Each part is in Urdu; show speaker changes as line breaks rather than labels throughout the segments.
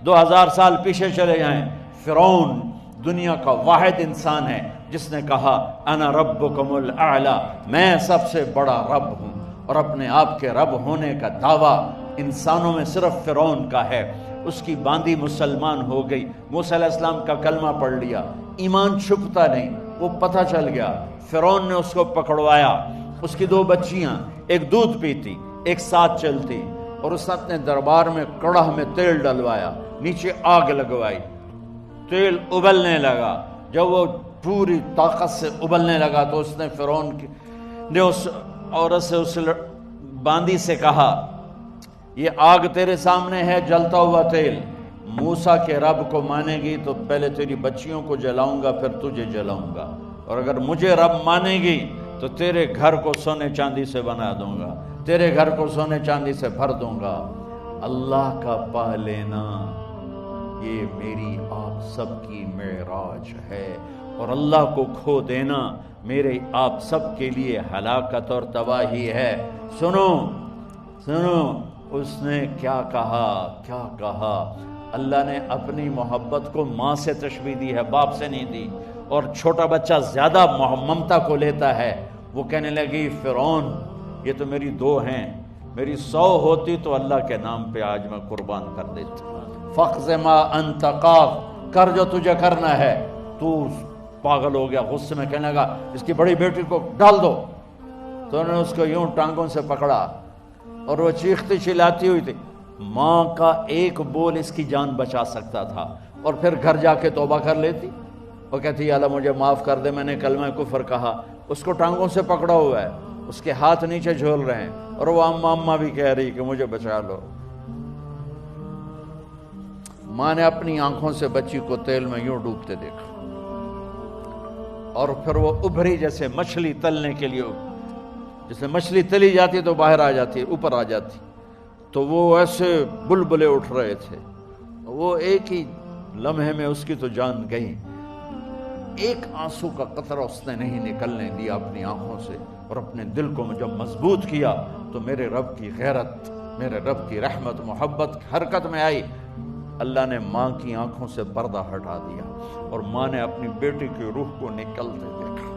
2000 سال پیچھے چلے جائیں، فرعون دنیا کا واحد انسان ہے جس نے کہا انا ربکم الاعلی، میں سب سے بڑا رب ہوں، اور اپنے آپ کے رب ہونے کا دعویٰ انسانوں میں صرف فرعون کا ہے۔ اس کی باندی مسلمان ہو گئی، موسیٰ علیہ السلام کا کلمہ پڑھ لیا، ایمان چھپتا نہیں، وہ پتہ چل گیا۔ فرعون نے اس کو پکڑوایا، اس کی 2 بچیاں، ایک دودھ پیتی ایک ساتھ چلتی، اور اس نے اپنے دربار میں کڑاہ میں تیل ڈلوایا، نیچے آگ لگوائی، تیل ابلنے لگا۔ جب وہ پوری طاقت سے ابلنے لگا تو اس نے فرعون نے اس عورت سے، اس باندی سے کہا یہ آگ تیرے سامنے ہے، جلتا ہوا تیل، موسیٰ کے رب کو مانے گی تو پہلے تیری بچیوں کو جلاؤں گا، پھر تجھے جلاؤں گا، اور اگر مجھے رب مانے گی تو تیرے گھر کو سونے چاندی سے بنا دوں گا، تیرے گھر کو سونے چاندی سے بھر دوں گا۔ اللہ کا پا لینا یہ میری آپ سب کی معراج ہے، اور اللہ کو کھو دینا میرے آپ سب کے لیے ہلاکت اور تباہی ہے۔ سنو سنو، اس نے کیا کہا؟ اللہ نے اپنی محبت کو ماں سے تشبیہ دی ہے، باپ سے نہیں دی، اور چھوٹا بچہ زیادہ ممتا کو لیتا ہے۔ وہ کہنے لگی فرعون یہ تو میری 2 ہیں، میری 100 ہوتی تو اللہ کے نام پہ آج میں قربان کر دیتی۔ فَقْضِ مَا أَنْتَ قَاضٍ، کر جو تجھے کرنا ہے۔ تو پاگل ہو گیا، غصے میں کہنے لگا اس کی بڑی بیٹی کو ڈال دو۔ تو انہوں نے اس کو یوں ٹانگوں سے پکڑا اور وہ چیختی چلاتی ہوئی تھی۔ ماں کا ایک بول اس کی جان بچا سکتا تھا، اور پھر گھر جا کے توبہ کر لیتی، وہ کہتی یا اللہ مجھے معاف کر دے، میں نے کلمہ کفر کہا۔ اس کو ٹانگوں سے پکڑا ہوا ہے، اس کے ہاتھ نیچے جھول رہے ہیں، اور وہ اماں بھی کہہ رہی کہ مجھے بچا لو۔ ماں نے اپنی آنکھوں سے بچی کو تیل میں یوں ڈوبتے دیکھا، اور پھر وہ ابھری جیسے مچھلی تلنے کے لیے، جیسے مچھلی تلی جاتی تو باہر آ جاتی، اوپر آ جاتی، تو وہ ایسے بلبلے اٹھ رہے تھے۔ وہ ایک ہی لمحے میں اس کی تو جان گئی، ایک آنسو کا قطرہ اس نے نہیں نکلنے دیا اپنی آنکھوں سے، اور اپنے دل کو جب مضبوط کیا تو میرے رب کی غیرت، میرے رب کی رحمت محبت حرکت میں آئی۔ اللہ نے ماں کی آنکھوں سے پردہ ہٹا دیا، اور ماں نے اپنی بیٹی کی روح کو نکلتے دیکھا،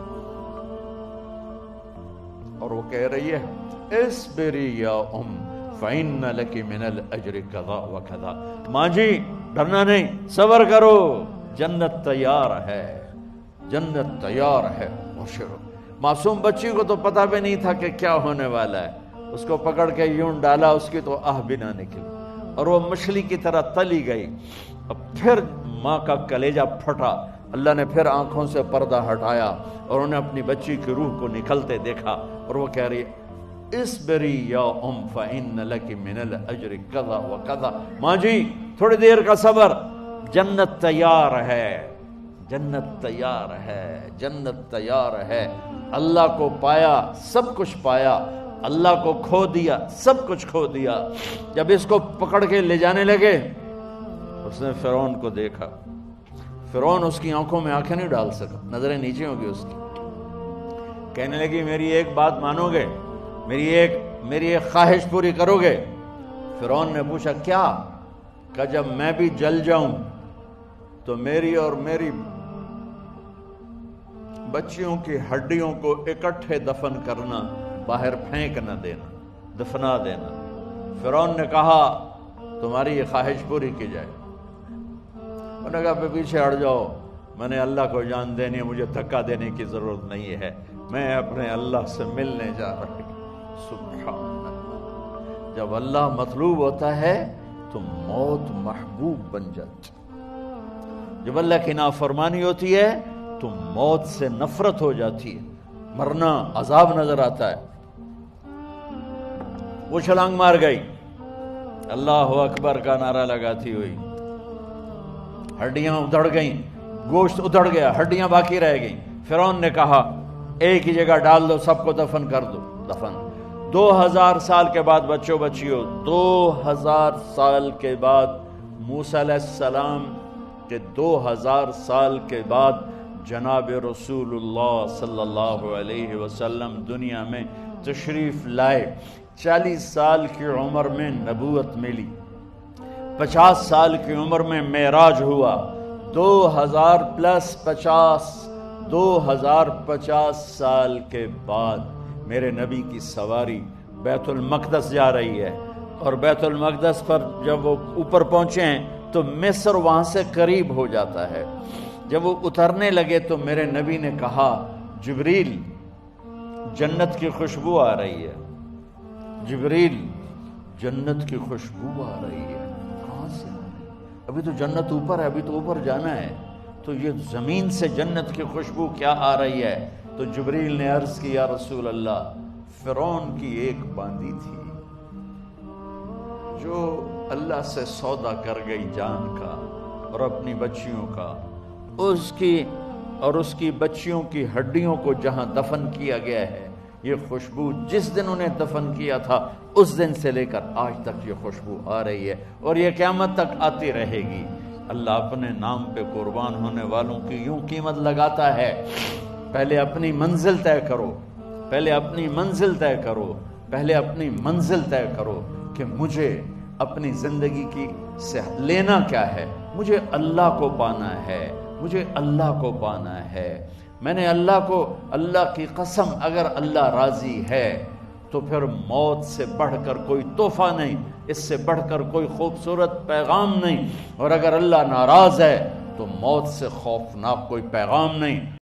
اور وہ کہہ رہی ہے اصبری یا ام فإن لک من الأجر کذا وکذا، ماں جی ڈرنا نہیں، صبر کرو، جنت تیار ہے، جنت تیار ہے۔ معصوم بچی کو تو پتہ بھی نہیں تھا کہ کیا ہونے والا ہے، اس کو پکڑ کے یوں ڈالا، اس کی تو آہ بھی نہ نکلی، اور وہ مچھلی کی طرح تلی گئی۔ اب پھر ماں کا کلیجہ پھٹا، اللہ نے پھر آنکھوں سے پردہ ہٹایا، اور انہیں اپنی بچی کی روح کو نکلتے دیکھا، اور وہ کہہ رہی اصبری یا ام فإن لک من الأجر کذا وکذا، ماں جی تھوڑی دیر کا صبر، جنت تیار ہے، جنت تیار ہے، جنت تیار ہے۔ اللہ کو پایا سب کچھ پایا، اللہ کو کھو دیا سب کچھ کھو دیا۔ جب اس کو پکڑ کے لے جانے لگے، اس نے فرعون کو دیکھا، فرعون اس کی آنکھوں میں آنکھیں نہیں ڈال سکا، نظریں نیچے ہوگی اس کی۔ کہنے لگی میری ایک بات مانو گے، میری ایک خواہش پوری کرو گے؟ فرعون نے پوچھا کیا؟ کہ جب میں بھی جل جاؤں تو میری اور میری بچیوں کی ہڈیوں کو اکٹھے دفن کرنا، باہر پھینک نہ دینا، دفنا دینا۔ فرعون نے کہا تمہاری یہ خواہش پوری کی جائے۔ انہوں نے کہا پیچھے ہٹ جاؤ، میں نے اللہ کو جان دینی ہے، مجھے دھکا دینے کی ضرورت نہیں ہے، میں اپنے اللہ سے ملنے جا رہی ہوں۔ سبحان اللہ، جب اللہ مطلوب ہوتا ہے تو موت محبوب بن جاتی، جب اللہ کی نافرمانی ہوتی ہے تو موت سے نفرت ہو جاتی ہے، مرنا عذاب نظر آتا ہے۔ وہ چھلانگ مار گئی، اللہ اکبر کا نعرہ لگاتی ہوئی، ہڈیاں ادھڑ گئیں، گوشت ادھڑ گیا، ہڈیاں باقی رہ گئیں۔ فرعون نے کہا ایک ہی جگہ ڈال دو، سب کو دفن کر دو۔ دفن 2000 سال کے بعد، بچوں بچیوں 2000 سال کے بعد، موسیٰ علیہ السلام کے 2000 سال کے بعد جناب رسول اللہ صلی اللہ علیہ وسلم دنیا میں تشریف لائے۔ 40 سال کی عمر میں نبوت ملی، 50 سال کی عمر میں معراج ہوا، 2050 سال کے بعد میرے نبی کی سواری بیت المقدس جا رہی ہے، اور بیت المقدس پر جب وہ اوپر پہنچے ہیں تو مصر وہاں سے قریب ہو جاتا ہے۔ جب وہ اترنے لگے تو میرے نبی نے کہا، جبریل جنت کی خوشبو آ رہی ہے، جبریل جنت کی خوشبو آ رہی ہے۔ کہاں سے آ رہی ہے؟ ابھی تو جنت اوپر ہے، ابھی تو اوپر جانا ہے، تو یہ زمین سے جنت کی خوشبو کیا آ رہی ہے؟ تو جبریل نے عرض کی، یا رسول اللہ، فرعون کی ایک باندی تھی جو اللہ سے سودا کر گئی جان کا اور اپنی بچیوں کا، اس کی بچیوں کی ہڈیوں کو جہاں دفن کیا گیا ہے، یہ خوشبو جس دن انہیں دفن کیا تھا اس دن سے لے کر آج تک یہ خوشبو آ رہی ہے، اور یہ قیامت تک آتی رہے گی۔ اللہ اپنے نام پہ قربان ہونے والوں کی یوں قیمت لگاتا ہے، پہلے اپنی منزل طے کرو، پہلے اپنی منزل طے کرو، پہلے اپنی منزل طے کرو کہ مجھے اپنی زندگی کی سے لینا کیا ہے، مجھے اللہ کو پانا ہے، مجھے اللہ کو پانا ہے۔ میں نے اللہ کی قسم، اگر اللہ راضی ہے تو پھر موت سے بڑھ کر کوئی تحفہ نہیں، اس سے بڑھ کر کوئی خوبصورت پیغام نہیں، اور اگر اللہ ناراض ہے تو موت سے خوفناک کوئی پیغام نہیں۔